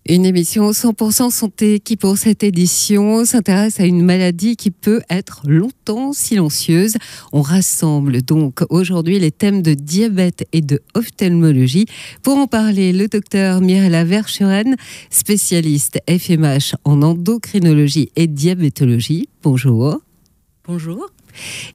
Une émission 100% santé qui, pour cette édition, s'intéresse à une maladie qui peut être longtemps silencieuse. On rassemble donc aujourd'hui les thèmes de diabète et de ophtalmologie. Pour en parler, le docteur Mirella Verschuren, spécialiste FMH en endocrinologie et diabétologie. Bonjour. Bonjour.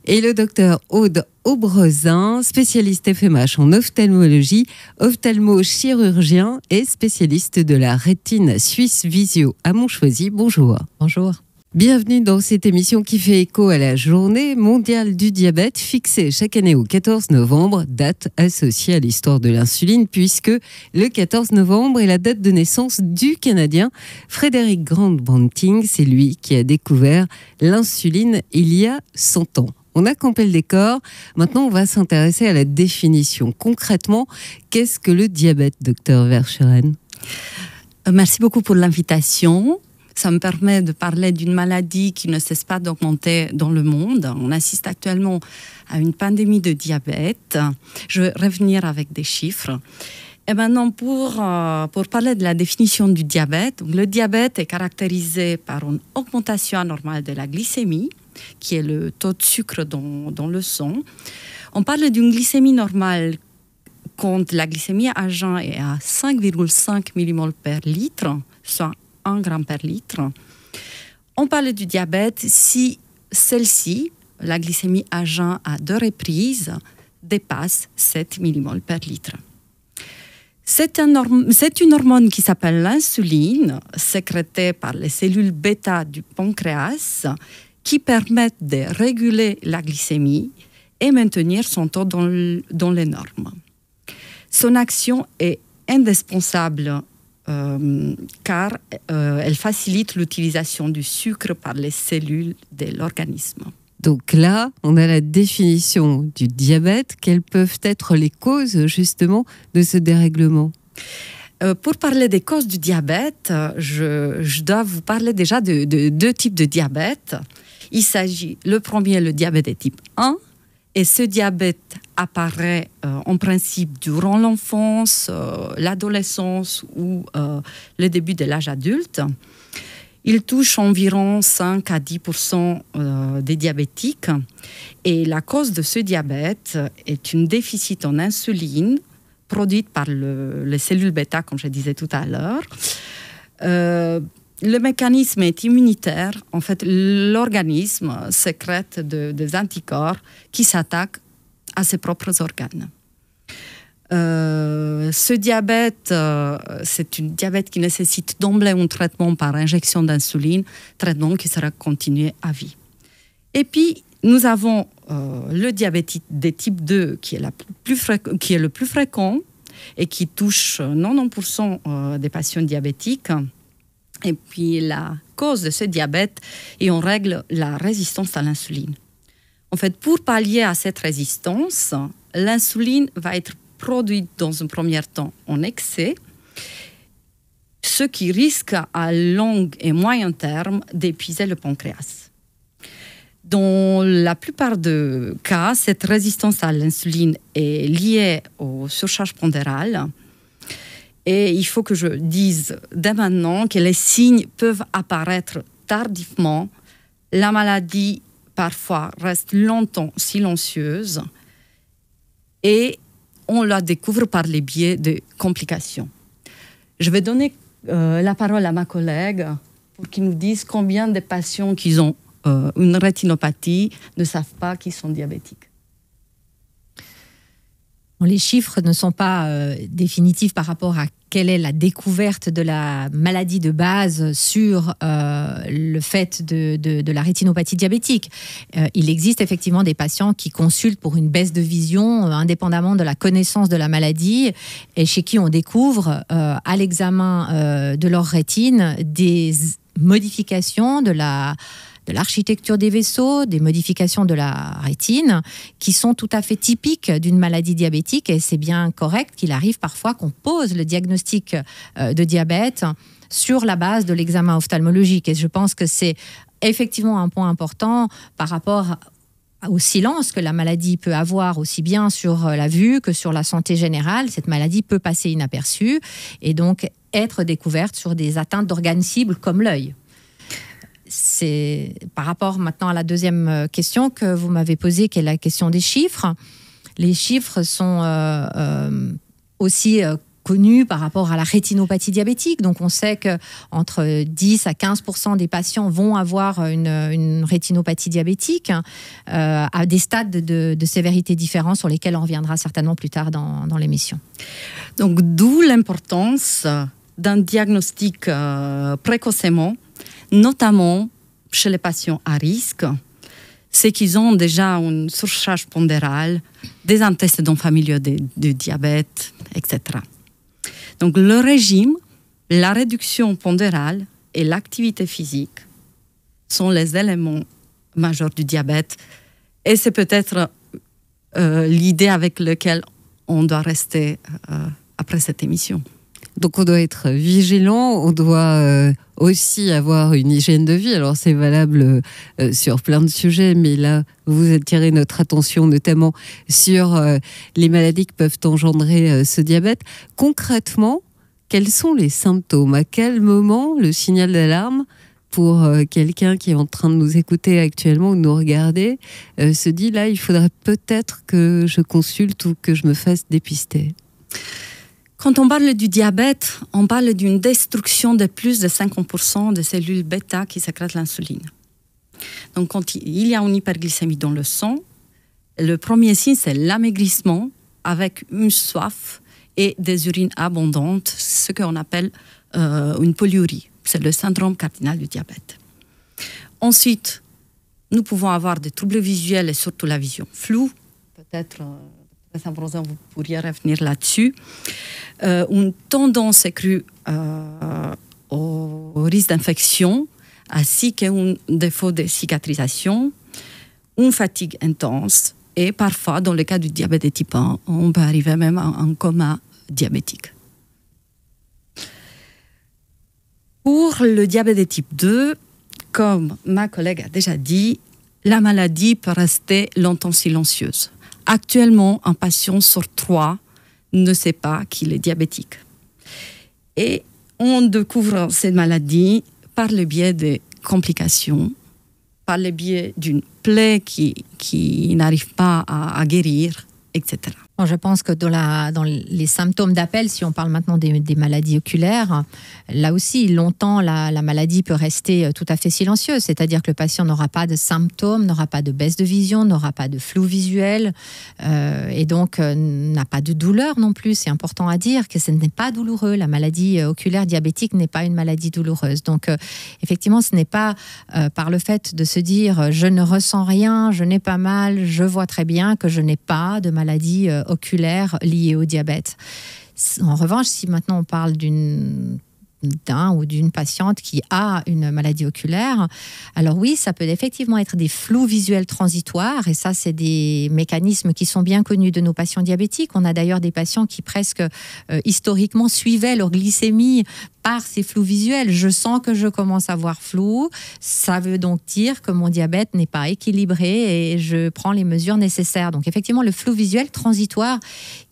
Et le docteur Aude Aubrezin, spécialiste FMH en ophtalmologie, ophtalmo-chirurgien et spécialiste de la rétine Suisse Visio à Montchoisy. Bonjour. Bonjour. Bienvenue dans cette émission qui fait écho à la journée mondiale du diabète fixée chaque année au 14 novembre, date associée à l'histoire de l'insuline puisque le 14 novembre est la date de naissance du Canadien Frédéric Grant-Banting. C'est lui qui a découvert l'insuline il y a 100 ans. On a campé le décor. Maintenant, on va s'intéresser à la définition. Concrètement, qu'est-ce que le diabète, docteur Verschuren ? Merci beaucoup pour l'invitation. Ça me permet de parler d'une maladie qui ne cesse pas d'augmenter dans le monde. On assiste actuellement à une pandémie de diabète. Je vais revenir avec des chiffres. Et maintenant, pour parler de la définition du diabète, le diabète est caractérisé par une augmentation anormale de la glycémie, qui est le taux de sucre dans le sang. On parle d'une glycémie normale quand la glycémie à jeun est à 5,5 millimoles per litre, soit 1 gramme per litre. On parle du diabète si celle-ci, la glycémie à jeun à 2 reprises, dépasse 7 millimoles per litre. C'est une hormone qui s'appelle l'insuline, sécrétée par les cellules bêta du pancréas, qui permettent de réguler la glycémie et maintenir son taux dans les normes. Son action est indispensable car elle facilite l'utilisation du sucre par les cellules de l'organisme. Donc là, on a la définition du diabète. Quelles peuvent être les causes justement de ce dérèglement ? Pour parler des causes du diabète, je dois vous parler déjà de deux types de diabète. Il s'agit, le premier, le diabète de type 1, et ce diabète apparaît en principe durant l'enfance, l'adolescence ou le début de l'âge adulte. Il touche environ 5 à 10% des diabétiques. Et la cause de ce diabète est un déficit en insuline produite par les cellules bêta, comme je disais tout à l'heure. Le mécanisme est immunitaire. En fait, l'organisme sécrète des anticorps qui s'attaquent à ses propres organes. Ce diabète, c'est un diabète qui nécessite d'emblée un traitement par injection d'insuline, traitement qui sera continué à vie. Et puis, nous avons le diabète de type 2 qui est le plus fréquent et qui touche 90% des patients diabétiques. Et puis, la cause de ce diabète est en règle la résistance à l'insuline. En fait, pour pallier à cette résistance, l'insuline va être produite dans un premier temps en excès, ce qui risque à long et moyen terme d'épuiser le pancréas. Dans la plupart des cas, cette résistance à l'insuline est liée aux surcharges pondérales. Et il faut que je dise dès maintenant que les signes peuvent apparaître tardivement. La maladie, parfois, reste longtemps silencieuse et on la découvre par les biais de complications. Je vais donner la parole à ma collègue pour qu'il nous dise combien de patients qui ont une rétinopathie ne savent pas qu'ils sont diabétiques. Les chiffres ne sont pas définitifs par rapport à quelle est la découverte de la maladie de base sur le fait de la rétinopathie diabétique. Il existe effectivement des patients qui consultent pour une baisse de vision indépendamment de la connaissance de la maladie et chez qui on découvre à l'examen de leur rétine des modifications de l'architecture des vaisseaux, des modifications de la rétine qui sont tout à fait typiques d'une maladie diabétique et c'est bien correct qu'il arrive parfois qu'on pose le diagnostic de diabète sur la base de l'examen ophtalmologique et je pense que c'est effectivement un point important par rapport au silence que la maladie peut avoir aussi bien sur la vue que sur la santé générale. Cette maladie peut passer inaperçue et donc être découverte sur des atteintes d'organes cibles comme l'œil. C'est par rapport maintenant à la deuxième question que vous m'avez posée, qui est la question des chiffres. Les chiffres sont aussi connus par rapport à la rétinopathie diabétique. Donc on sait qu'entre 10 à 15% des patients vont avoir une rétinopathie diabétique à des stades de sévérité différents sur lesquels on reviendra certainement plus tard dans l'émission. Donc d'où l'importance d'un diagnostic précocement, notamment chez les patients à risque, c'est qu'ils ont déjà une surcharge pondérale, des antécédents familiaux de diabète, etc. Donc le régime, la réduction pondérale et l'activité physique sont les éléments majeurs du diabète. Et c'est peut-être l'idée avec laquelle on doit rester après cette émission. Donc on doit être vigilant, on doit aussi avoir une hygiène de vie. Alors c'est valable sur plein de sujets, mais là vous attirez notre attention notamment sur les maladies qui peuvent engendrer ce diabète. Concrètement, quels sont les symptômes? À quel moment le signal d'alarme pour quelqu'un qui est en train de nous écouter actuellement ou de nous regarder se dit là il faudrait peut-être que je consulte ou que je me fasse dépister? Quand on parle du diabète, on parle d'une destruction de plus de 50% des cellules bêta qui sécrètent l'insuline. Donc quand il y a une hyperglycémie dans le sang, le premier signe c'est l'amaigrissement avec une soif et des urines abondantes, ce qu'on appelle une polyurie. C'est le syndrome cardinal du diabète. Ensuite, nous pouvons avoir des troubles visuels et surtout la vision floue, peut-être... vous pourriez revenir là-dessus. Une tendance accrue au risque d'infection, ainsi qu'un défaut de cicatrisation, une fatigue intense, et parfois, dans le cas du diabète de type 1, on peut arriver même à un coma diabétique. Pour le diabète de type 2, comme ma collègue a déjà dit, la maladie peut rester longtemps silencieuse. Actuellement, un patient sur 3 ne sait pas qu'il est diabétique. Et on découvre cette maladie par le biais des complications, par le biais d'une plaie qui n'arrive pas à guérir, etc. Bon, je pense que dans les symptômes d'appel, si on parle maintenant des maladies oculaires, là aussi, longtemps, la maladie peut rester tout à fait silencieuse. C'est-à-dire que le patient n'aura pas de symptômes, n'aura pas de baisse de vision, n'aura pas de flou visuel et donc n'a pas de douleur non plus. C'est important à dire que ce n'est pas douloureux. La maladie oculaire diabétique n'est pas une maladie douloureuse. Donc, effectivement, ce n'est pas par le fait de se dire « je ne ressens rien, je n'ai pas mal, je vois très bien que je n'ai pas de maladie oculaire liée au diabète ». En revanche, si maintenant on parle d'un ou d'une patiente qui a une maladie oculaire, alors oui, ça peut effectivement être des flous visuels transitoires, et ça, c'est des mécanismes qui sont bien connus de nos patients diabétiques. On a d'ailleurs des patients qui presque historiquement suivaient leur glycémie par ces flous visuels. Je sens que je commence à voir flou, ça veut donc dire que mon diabète n'est pas équilibré et je prends les mesures nécessaires. Donc effectivement, le flou visuel transitoire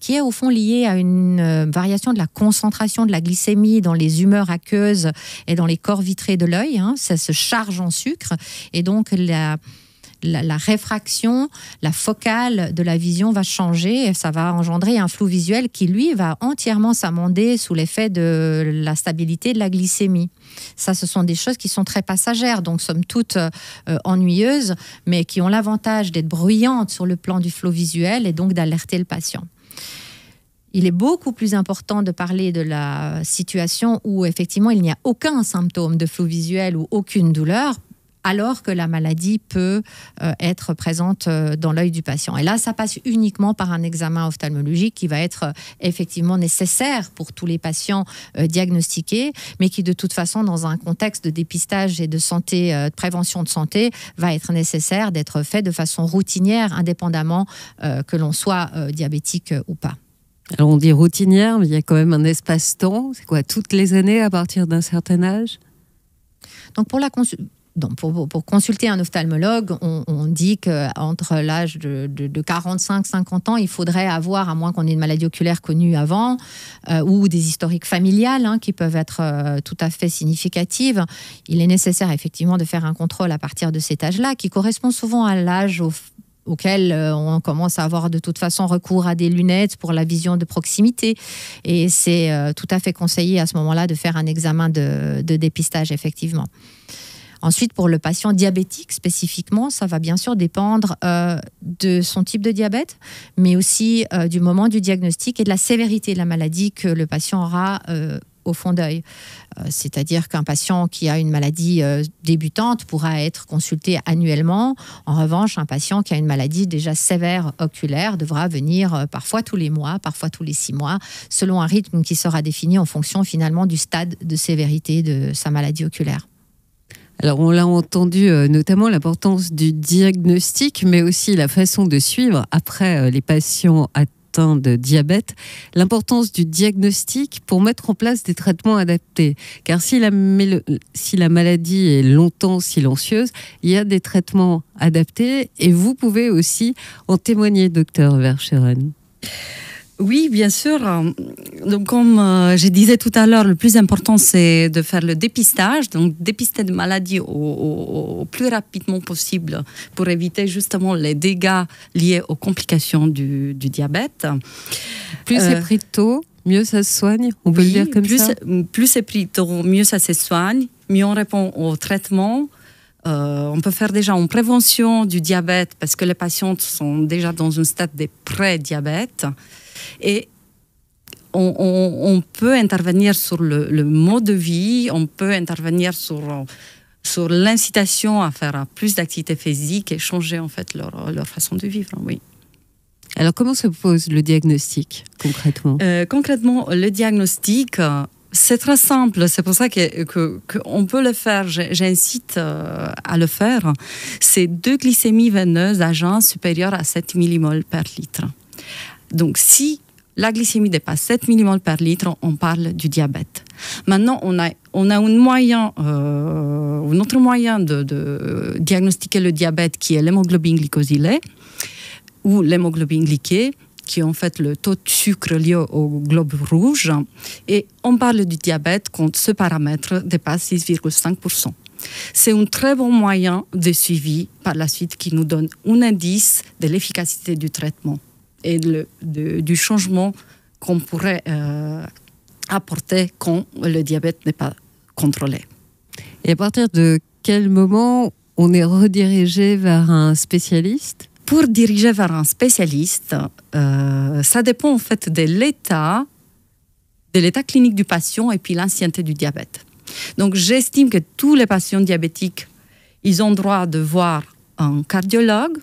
qui est au fond lié à une variation de la concentration de la glycémie dans les humeurs aqueuses et dans les corps vitrés de l'œil, hein, ça se charge en sucre et donc la réfraction, la focale de la vision va changer et ça va engendrer un flou visuel qui, lui, va entièrement s'amender sous l'effet de la stabilité de la glycémie. Ça, ce sont des choses qui sont très passagères, donc somme toute ennuyeuses, mais qui ont l'avantage d'être bruyantes sur le plan du flou visuel et donc d'alerter le patient. Il est beaucoup plus important de parler de la situation où, effectivement, il n'y a aucun symptôme de flou visuel ou aucune douleur, alors que la maladie peut être présente dans l'œil du patient. Et là, ça passe uniquement par un examen ophtalmologique qui va être effectivement nécessaire pour tous les patients diagnostiqués, mais qui de toute façon, dans un contexte de dépistage et de santé, de prévention de santé, va être nécessaire d'être fait de façon routinière, indépendamment que l'on soit diabétique ou pas. Alors on dit routinière, mais il y a quand même un espace-temps. C'est quoi, toutes les années à partir d'un certain âge? Donc Donc pour consulter un ophtalmologue, on dit qu'entre l'âge de 45-50 ans, il faudrait avoir, à moins qu'on ait une maladie oculaire connue avant, ou des historiques familiales qui peuvent être tout à fait significatives, il est nécessaire effectivement de faire un contrôle à partir de cet âge-là, qui correspond souvent à l'âge auquel on commence à avoir de toute façon recours à des lunettes pour la vision de proximité. Et c'est tout à fait conseillé à ce moment-là de faire un examen de dépistage, effectivement. Ensuite, pour le patient diabétique spécifiquement, ça va bien sûr dépendre de son type de diabète, mais aussi du moment du diagnostic et de la sévérité de la maladie que le patient aura au fond d'œil. C'est-à-dire qu'un patient qui a une maladie débutante pourra être consulté annuellement. En revanche, un patient qui a une maladie déjà sévère oculaire devra venir parfois tous les mois, parfois tous les 6 mois, selon un rythme qui sera défini en fonction finalement du stade de sévérité de sa maladie oculaire. Alors, on l'a entendu, notamment l'importance du diagnostic, mais aussi la façon de suivre après les patients atteints de diabète, l'importance du diagnostic pour mettre en place des traitements adaptés. Car si la maladie est longtemps silencieuse, il y a des traitements adaptés et vous pouvez aussi en témoigner, docteur Verscheren. Oui, bien sûr. Donc, comme je disais tout à l'heure, le plus important, c'est de faire le dépistage, donc dépister des maladies au plus rapidement possible pour éviter justement les dégâts liés aux complications du diabète. Plus c'est pris tôt, mieux ça se soigne, on peut le dire comme ça. Plus c'est pris tôt, mieux ça se soigne, mieux on répond au traitement. On peut faire déjà en prévention du diabète parce que les patientes sont déjà dans un stade de pré-diabète. Et on peut intervenir sur le mode de vie, on peut intervenir sur l'incitation à faire plus d'activité physique et changer en fait leur façon de vivre. Oui. Alors comment se pose le diagnostic concrètement ? Concrètement, le diagnostic, c'est très simple. C'est pour ça qu'on peut le faire. J'incite à le faire. C'est 2 glycémies veineuses à jeun supérieures à 7 millimoles par litre. Donc, si la glycémie dépasse 7 millimoles par litre, on parle du diabète. Maintenant, on a un autre moyen de diagnostiquer le diabète qui est l'hémoglobine glycosylée ou l'hémoglobine glyquée, qui est en fait le taux de sucre lié au globe rouge. Et on parle du diabète quand ce paramètre dépasse 6,5%. C'est un très bon moyen de suivi par la suite qui nous donne un indice de l'efficacité du traitement et du changement qu'on pourrait apporter quand le diabète n'est pas contrôlé. Et à partir de quel moment on est redirigé vers un spécialiste ? Pour diriger vers un spécialiste, ça dépend en fait de l'état clinique du patient et puis l'ancienneté du diabète. Donc j'estime que tous les patients diabétiques, ils ont droit de voir un cardiologue,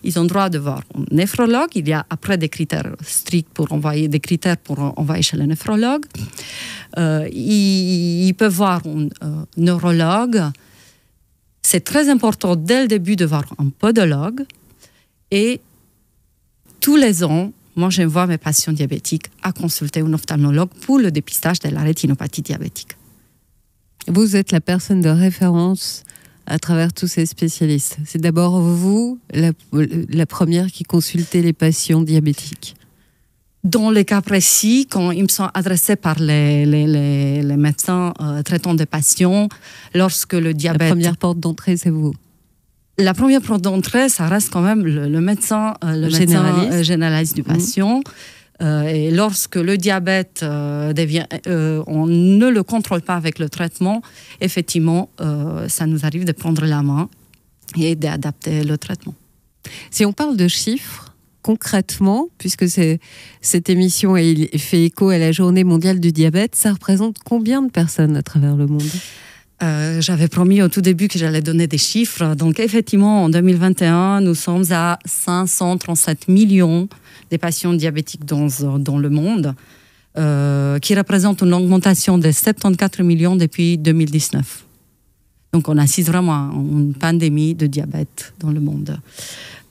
ils ont droit de voir un néphrologue. Il y a après des critères stricts pour envoyer chez le néphrologue. Ils peuvent voir un neurologue. C'est très important dès le début de voir un podologue. Et tous les ans, moi, j'envoie mes patients diabétiques à consulter un ophtalmologue pour le dépistage de la rétinopathie diabétique. Vous êtes la personne de référence à travers tous ces spécialistes. C'est d'abord vous, la première qui consultez les patients diabétiques. Dans les cas précis, quand ils me sont adressés par les médecins traitant des patients, lorsque le diabète... La première porte d'entrée, c'est vous. La première porte d'entrée, ça reste quand même le médecin généraliste du patient. Et lorsque le diabète on ne le contrôle pas avec le traitement, effectivement, ça nous arrive de prendre la main et d'adapter le traitement. Si on parle de chiffres, concrètement, puisque cette émission fait écho à la Journée mondiale du diabète, ça représente combien de personnes à travers le monde ? J'avais promis au tout début que j'allais donner des chiffres. Donc effectivement, en 2021, nous sommes à 537 millions de patients diabétiques dans le monde, qui représente une augmentation de 74 millions depuis 2019. Donc on assiste vraiment à une pandémie de diabète dans le monde.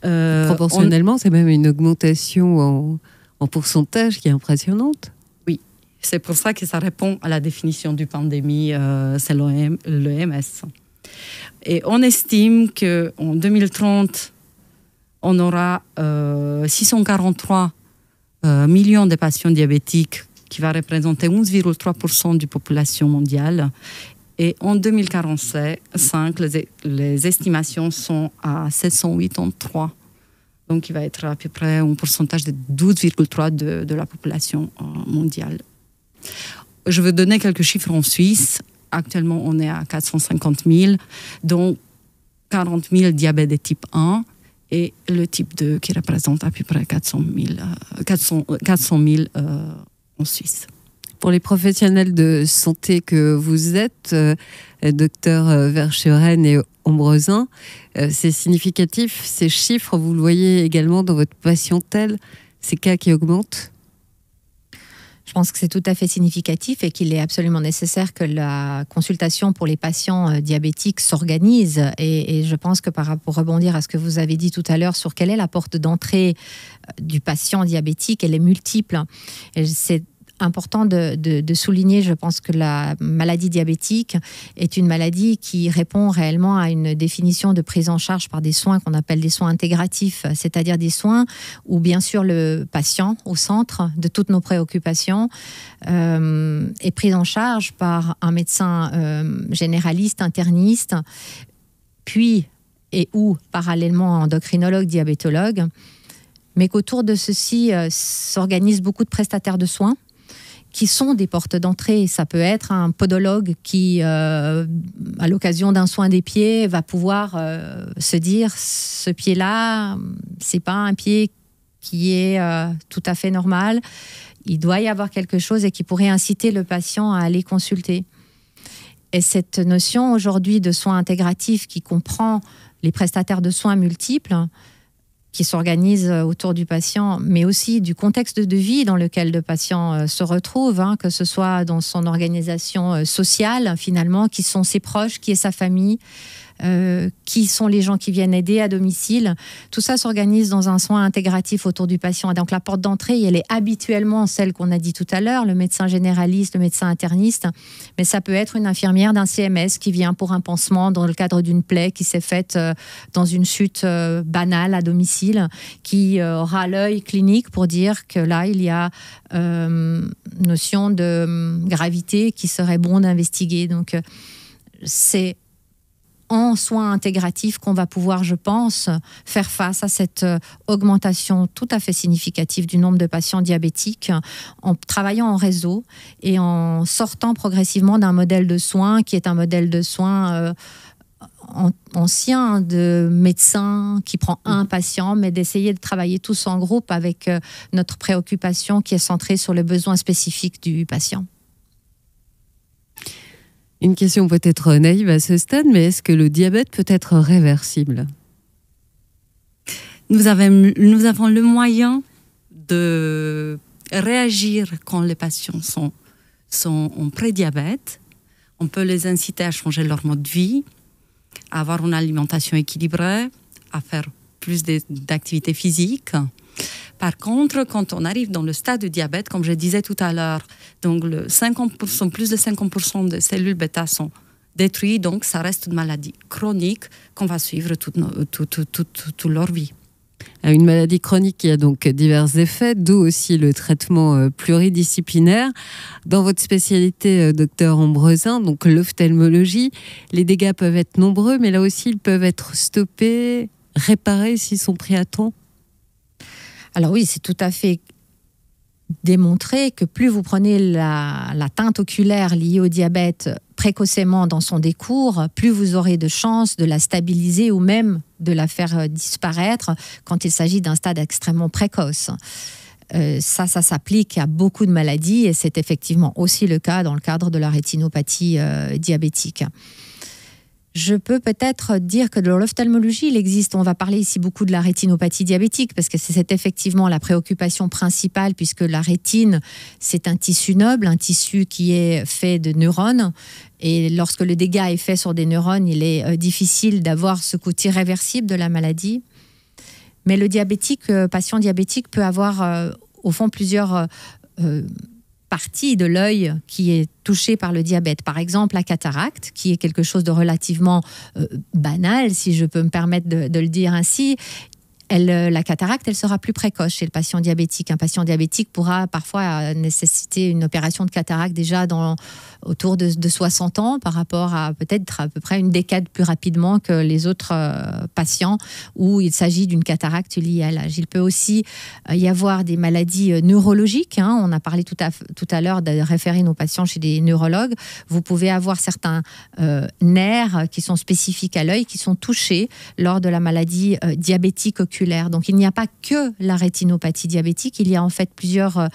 Proportionnellement, c'est même une augmentation en pourcentage qui est impressionnante. C'est pour ça que ça répond à la définition du pandémie, c'est l'OMS. Et on estime qu'en 2030, on aura 643 millions de patients diabétiques, qui va représenter 11,3% de la population mondiale. Et en 2045, les estimations sont à 783. Donc, il va être à peu près un pourcentage de 12,3% de la population mondiale. Je vais donner quelques chiffres en Suisse. Actuellement, on est à 450 000, dont 40 000 diabète de type 1 et le type 2 qui représente à peu près 400 000 en Suisse. Pour les professionnels de santé que vous êtes, docteur Verschueren et Ambrosin, c'est significatif, ces chiffres, vous le voyez également dans votre patientèle, ces cas qui augmentent? Je pense que c'est tout à fait significatif et qu'il est absolument nécessaire que la consultation pour les patients diabétiques s'organise. Et je pense que pour rebondir à ce que vous avez dit tout à l'heure sur quelle est la porte d'entrée du patient diabétique, elle est multiple. Et c'est important de souligner, je pense que la maladie diabétique est une maladie qui répond réellement à une définition de prise en charge par des soins qu'on appelle des soins intégratifs, c'est-à-dire des soins où bien sûr le patient au centre de toutes nos préoccupations est pris en charge par un médecin généraliste, interniste, puis et ou parallèlement endocrinologue, diabétologue, mais qu'autour de ceci s'organisent beaucoup de prestataires de soins qui sont des portes d'entrée. Ça peut être un podologue qui, à l'occasion d'un soin des pieds, va pouvoir se dire ce pied-là, c'est pas un pied qui est tout à fait normal. Il doit y avoir quelque chose et qui pourrait inciter le patient à aller consulter. Et cette notion aujourd'hui de soins intégratifs qui comprend les prestataires de soins multiples, qui s'organisent autour du patient, mais aussi du contexte de vie dans lequel le patient se retrouve, que ce soit dans son organisation sociale, finalement, qui sont ses proches, qui est sa famille, qui sont les gens qui viennent aider à domicile. Tout ça s'organise dans un soin intégratif autour du patient. Et donc la porte d'entrée, elle est habituellement celle qu'on a dit tout à l'heure, le médecin généraliste, le médecin interniste, mais ça peut être une infirmière d'un CMS qui vient pour un pansement dans le cadre d'une plaie qui s'est faite dans une chute banale à domicile, qui aura l'œil clinique pour dire que là, il y a notion de gravité qui serait bon d'investiguer. Donc c'est en soins intégratifs qu'on va pouvoir, je pense, faire face à cette augmentation tout à fait significative du nombre de patients diabétiques en travaillant en réseau et en sortant progressivement d'un modèle de soins qui est un modèle de soins ancien de médecin qui prend un patient, mais d'essayer de travailler tous en groupe avec notre préoccupation qui est centrée sur le besoin spécifique du patient. Une question peut-être naïve à ce stade, mais est-ce que le diabète peut être réversible? Nous avons le moyen de réagir quand les patients sont en prédiabète. On peut les inciter à changer leur mode de vie, à avoir une alimentation équilibrée, à faire plus d'activité physique. Par contre, quand on arrive dans le stade de diabète, comme je disais tout à l'heure, donc plus de 50% des cellules bêta sont détruites, donc ça reste une maladie chronique qu'on va suivre toute leur vie. Une maladie chronique qui a donc divers effets, d'où aussi le traitement pluridisciplinaire. Dans votre spécialité, docteur Ambrosin, donc l'ophtalmologie, les dégâts peuvent être nombreux, mais là aussi ils peuvent être stoppés, réparés s'ils sont pris à temps. Alors oui, c'est tout à fait démontré que plus vous prenez la teinte oculaire liée au diabète précocement dans son décours, plus vous aurez de chances de la stabiliser ou même de la faire disparaître quand il s'agit d'un stade extrêmement précoce. Ça s'applique à beaucoup de maladies et c'est effectivement aussi le cas dans le cadre de la rétinopathie diabétique. Je peux peut-être dire que dans l'ophtalmologie, il existe, on va parler ici beaucoup de la rétinopathie diabétique, parce que c'est effectivement la préoccupation principale, puisque la rétine, c'est un tissu noble, un tissu qui est fait de neurones. Et lorsque le dégât est fait sur des neurones, il est difficile d'avoir ce côté réversible de la maladie. Mais le patient diabétique peut avoir, au fond, plusieurs partie de l'œil qui est touchée par le diabète. Par exemple, la cataracte, qui est quelque chose de relativement banal, si je peux me permettre de le dire ainsi. La cataracte, elle sera plus précoce chez le patient diabétique. Un patient diabétique pourra parfois nécessiter une opération de cataracte déjà autour de 60 ans par rapport à peut-être à peu près une décade plus rapidement que les autres patients où il s'agit d'une cataracte liée à l'âge. Il peut aussi y avoir des maladies neurologiques. On a parlé tout à l'heure de référer nos patients chez des neurologues. Vous pouvez avoir certains nerfs qui sont spécifiques à l'œil qui sont touchés lors de la maladie diabétique oculaire. Donc il n'y a pas que la rétinopathie diabétique, il y a en fait plusieurs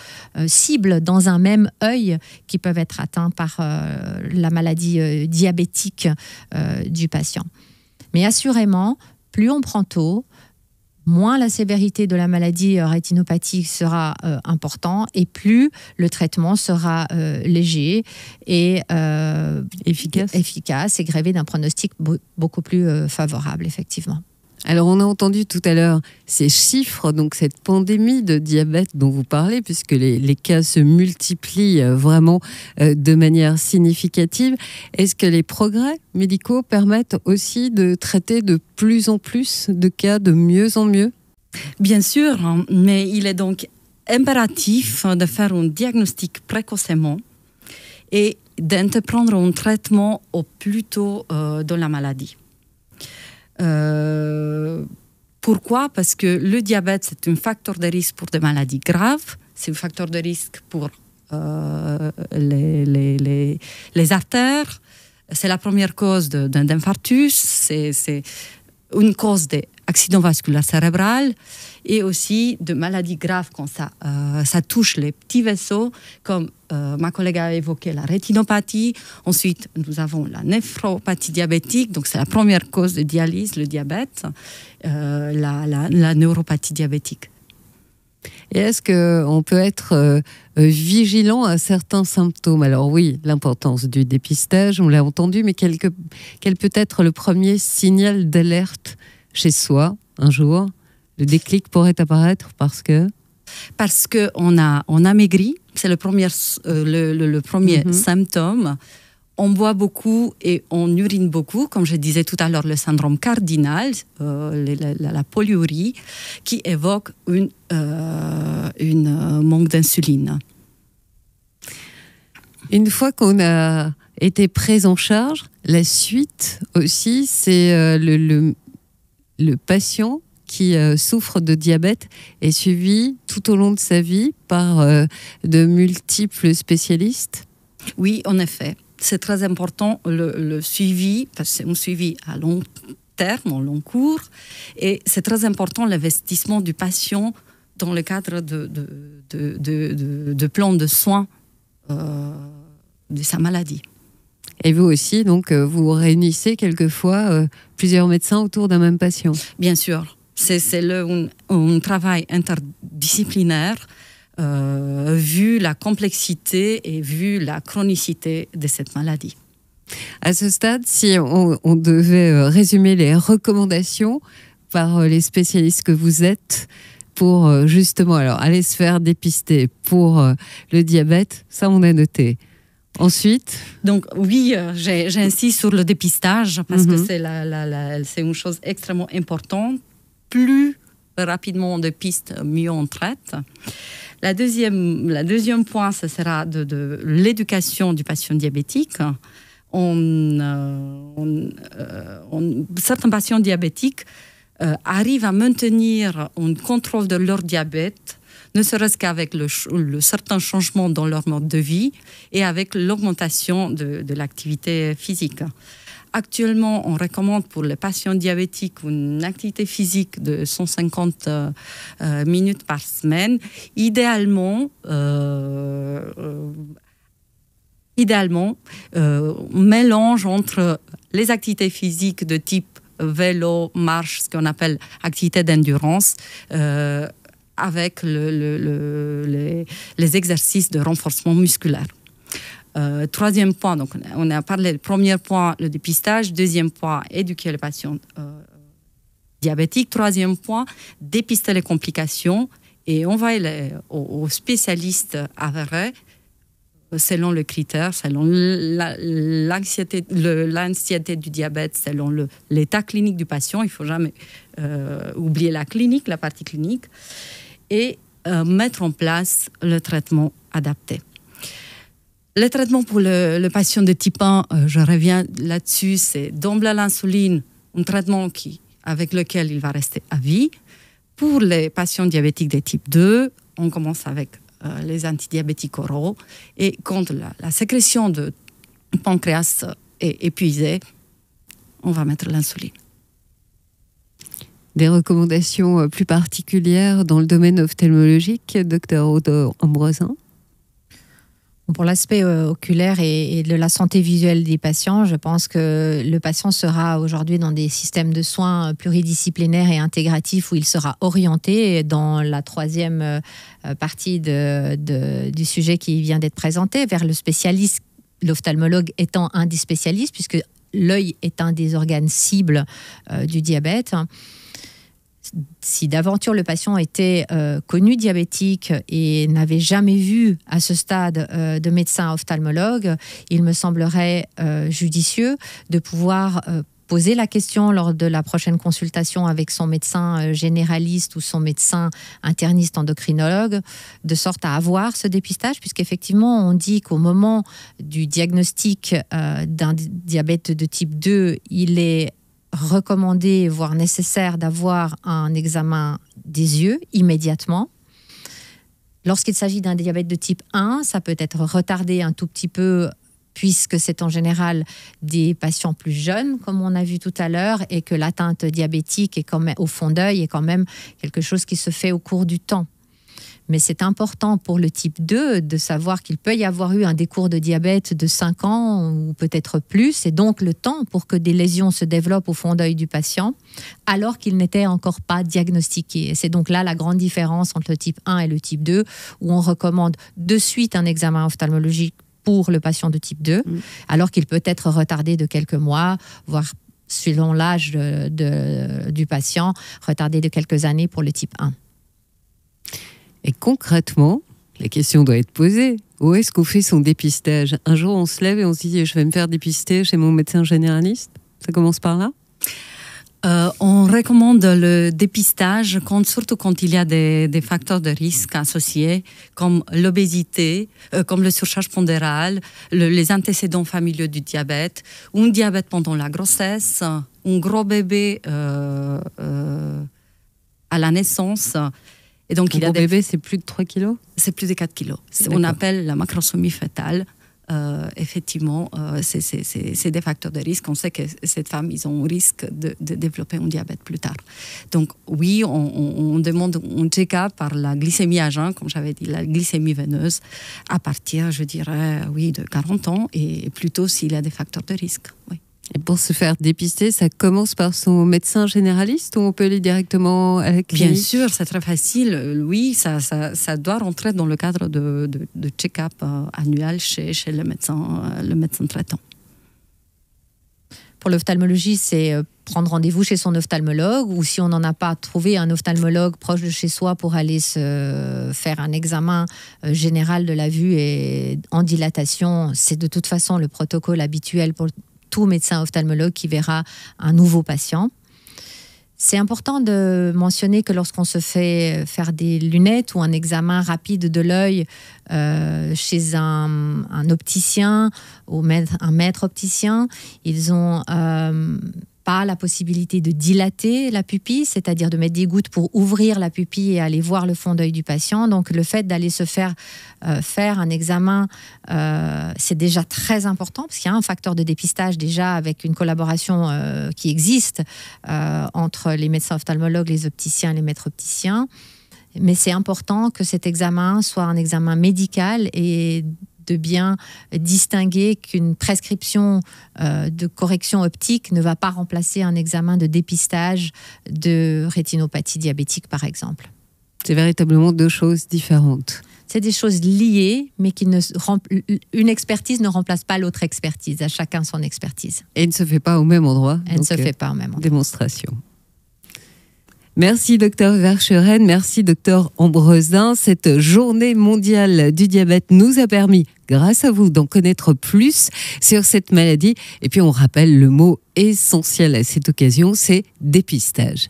cibles dans un même œil qui peuvent être atteints par la maladie diabétique du patient. Mais assurément, plus on prend tôt, moins la sévérité de la maladie rétinopathique sera important et plus le traitement sera léger et efficace et grévé d'un pronostic beaucoup plus favorable, effectivement. Alors, on a entendu tout à l'heure ces chiffres, donc cette pandémie de diabète dont vous parlez, puisque les cas se multiplient vraiment de manière significative. Est-ce que les progrès médicaux permettent aussi de traiter de plus en plus de cas de mieux en mieux? Bien sûr, mais il est donc impératif de faire un diagnostic précocement et d'entreprendre un traitement au plus tôt de la maladie. Pourquoi? Parce que le diabète, c'est un facteur de risque pour des maladies graves, c'est un facteur de risque pour les artères, c'est la première cause d'un infarctus, c'est une cause d'accident vasculaire cérébral et aussi de maladies graves quand ça touche les petits vaisseaux, comme ma collègue a évoqué la rétinopathie. Ensuite, nous avons la néphropathie diabétique, donc c'est la première cause de dialyse, le diabète, la neuropathie diabétique. Et est-ce qu'on peut être vigilant à certains symptômes? Alors oui, l'importance du dépistage, on l'a entendu, mais quel peut être le premier signal d'alerte chez soi un jour? Le déclic pourrait apparaître parce qu'on a maigri, c'est le premier symptôme. On boit beaucoup et on urine beaucoup, comme je disais tout à l'heure, le syndrome cardinal, la polyurie, qui évoque une manque d'insuline. Une fois qu'on a été pris en charge, la suite aussi, c'est le patient qui souffre de diabète est suivi tout au long de sa vie par de multiples spécialistes? Oui, en effet. C'est très important le suivi, parce que c'est un suivi à long terme, en long cours, et c'est très important l'investissement du patient dans le cadre de plans de soins de sa maladie. Et vous aussi, donc, vous réunissez quelquefois plusieurs médecins autour d'un même patient? Bien sûr. C'est un travail interdisciplinaire vu la complexité et vu la chronicité de cette maladie. À ce stade, si on devait résumer les recommandations par les spécialistes que vous êtes pour justement aller se faire dépister pour le diabète, ça on a noté. Ensuite, donc oui, j'insiste sur le dépistage parce que c'est une chose extrêmement importante. Plus rapidement on dépiste, mieux on traite. La deuxième point, ce sera de l'éducation du patient diabétique. Certains patients diabétiques arrivent à maintenir un contrôle de leur diabète, ne serait-ce qu'avec certains changements dans leur mode de vie et avec l'augmentation de l'activité physique. Actuellement, on recommande pour les patients diabétiques une activité physique de 150 minutes par semaine. Idéalement, mélange entre les activités physiques de type vélo, marche, ce qu'on appelle activité d'endurance, avec les exercices de renforcement musculaire. Troisième point, donc on a parlé, premier point, le dépistage. Deuxième point, éduquer les patients diabétiques. Troisième point, dépister les complications et envoyer aux spécialistes avérés selon le critère, selon l'anxiété du diabète, selon l'état clinique du patient. Il ne faut jamais oublier la clinique, la partie clinique, et mettre en place le traitement adapté. Le traitement pour le patient de type 1, je reviens là-dessus, c'est d'emblée l'insuline, un traitement avec lequel il va rester à vie. Pour les patients diabétiques de type 2, on commence avec les antidiabétiques oraux. Et quand la sécrétion de pancréas est épuisée, on va mettre l'insuline. Des recommandations plus particulières dans le domaine ophtalmologique, Dr Aude Ambroisin? Pour l'aspect oculaire et de la santé visuelle des patients, je pense que le patient sera aujourd'hui dans des systèmes de soins pluridisciplinaires et intégratifs où il sera orienté dans la troisième partie du sujet qui vient d'être présenté, vers le spécialiste, l'ophtalmologue étant un des spécialistes, puisque l'œil est un des organes cibles du diabète. Si d'aventure le patient était connu diabétique et n'avait jamais vu à ce stade de médecin ophtalmologue, il me semblerait judicieux de pouvoir poser la question lors de la prochaine consultation avec son médecin généraliste ou son médecin interniste endocrinologue, de sorte à avoir ce dépistage, puisqu'effectivement on dit qu'au moment du diagnostic d'un diabète de type 2, il est recommandé, voire nécessaire, d'avoir un examen des yeux immédiatement. Lorsqu'il s'agit d'un diabète de type 1, ça peut être retardé un tout petit peu, puisque c'est en général des patients plus jeunes, comme on a vu tout à l'heure, et que l'atteinte diabétique est quand même, au fond d'œil est quand même quelque chose qui se fait au cours du temps. Mais c'est important pour le type 2 de savoir qu'il peut y avoir eu un décours de diabète de 5 ans ou peut-être plus, et donc le temps pour que des lésions se développent au fond d'œil du patient, alors qu'il n'était encore pas diagnostiqué. Et c'est donc là la grande différence entre le type 1 et le type 2, où on recommande de suite un examen ophtalmologique pour le patient de type 2, alors qu'il peut être retardé de quelques mois, voire selon l'âge du patient, retardé de quelques années pour le type 1. Et concrètement, la question doit être posée. Où est-ce qu'on fait son dépistage? Un jour, on se lève et on se dit « je vais me faire dépister chez mon médecin généraliste ». Ça commence par là? On recommande le dépistage surtout quand il y a des facteurs de risque associés, comme l'obésité, comme le surcharge pondérale, les antécédents familiaux du diabète, ou un diabète pendant la grossesse, un gros bébé à la naissance. Et donc, un gros bébé, c'est plus de 3 kilos? C'est plus de 4 kilos. On appelle la macrosomie fœtale. Effectivement, c'est des facteurs de risque. On sait que ces femmes, ils ont un risque de développer un diabète plus tard. Donc oui, on demande un check-up par la glycémie à jeun, comme j'avais dit, la glycémie veineuse, à partir, je dirais, oui, de 40 ans, et plutôt s'il y a des facteurs de risque. Oui. Et pour se faire dépister, ça commence par son médecin généraliste ou on peut aller directement à la clinique? Bien sûr, c'est très facile. Oui, ça doit rentrer dans le cadre de check-up annuel chez le médecin traitant. Pour l'ophtalmologie, c'est prendre rendez-vous chez son ophtalmologue, ou si on n'en a pas, trouver un ophtalmologue proche de chez soi pour aller se faire un examen général de la vue et en dilatation. C'est de toute façon le protocole habituel pour tout médecin ophtalmologue qui verra un nouveau patient. C'est important de mentionner que lorsqu'on se fait faire des lunettes ou un examen rapide de l'œil chez un opticien ou un maître opticien, ils ont pas la possibilité de dilater la pupille, c'est-à-dire de mettre des gouttes pour ouvrir la pupille et aller voir le fond d'œil du patient. Donc le fait d'aller se faire un examen, c'est déjà très important, parce qu'il y a un facteur de dépistage déjà avec une collaboration qui existe entre les médecins ophtalmologues, les opticiens et les maîtres opticiens. Mais c'est important que cet examen soit un examen médical et de bien distinguer qu'une prescription de correction optique ne va pas remplacer un examen de dépistage de rétinopathie diabétique, par exemple. C'est véritablement deux choses différentes. C'est des choses liées, mais une expertise ne remplace pas l'autre expertise. À chacun son expertise. Et ne se fait pas au même endroit. Elle ne se fait pas au même endroit. Démonstration. Merci docteur Verschueren, merci docteur Ambresin. Cette journée mondiale du diabète nous a permis, grâce à vous, d'en connaître plus sur cette maladie. Et puis on rappelle le mot essentiel à cette occasion, c'est dépistage.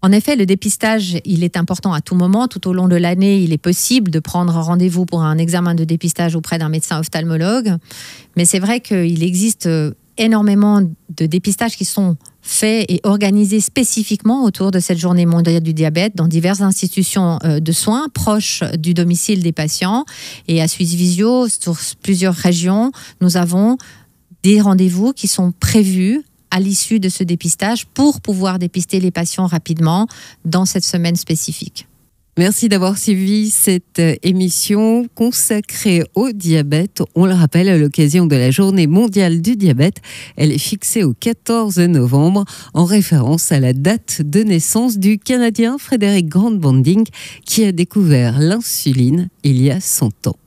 En effet, le dépistage, il est important à tout moment. Tout au long de l'année, il est possible de prendre rendez-vous pour un examen de dépistage auprès d'un médecin ophtalmologue. Mais c'est vrai qu'il existe énormément de dépistages qui sont faits et organisés spécifiquement autour de cette journée mondiale du diabète dans diverses institutions de soins proches du domicile des patients. Et à Suisse Visio, sur plusieurs régions, nous avons des rendez-vous qui sont prévus à l'issue de ce dépistage pour pouvoir dépister les patients rapidement dans cette semaine spécifique. Merci d'avoir suivi cette émission consacrée au diabète. On le rappelle, à l'occasion de la journée mondiale du diabète, elle est fixée au 14 novembre en référence à la date de naissance du Canadien Frédéric Grant-Bonding qui a découvert l'insuline il y a 100 ans.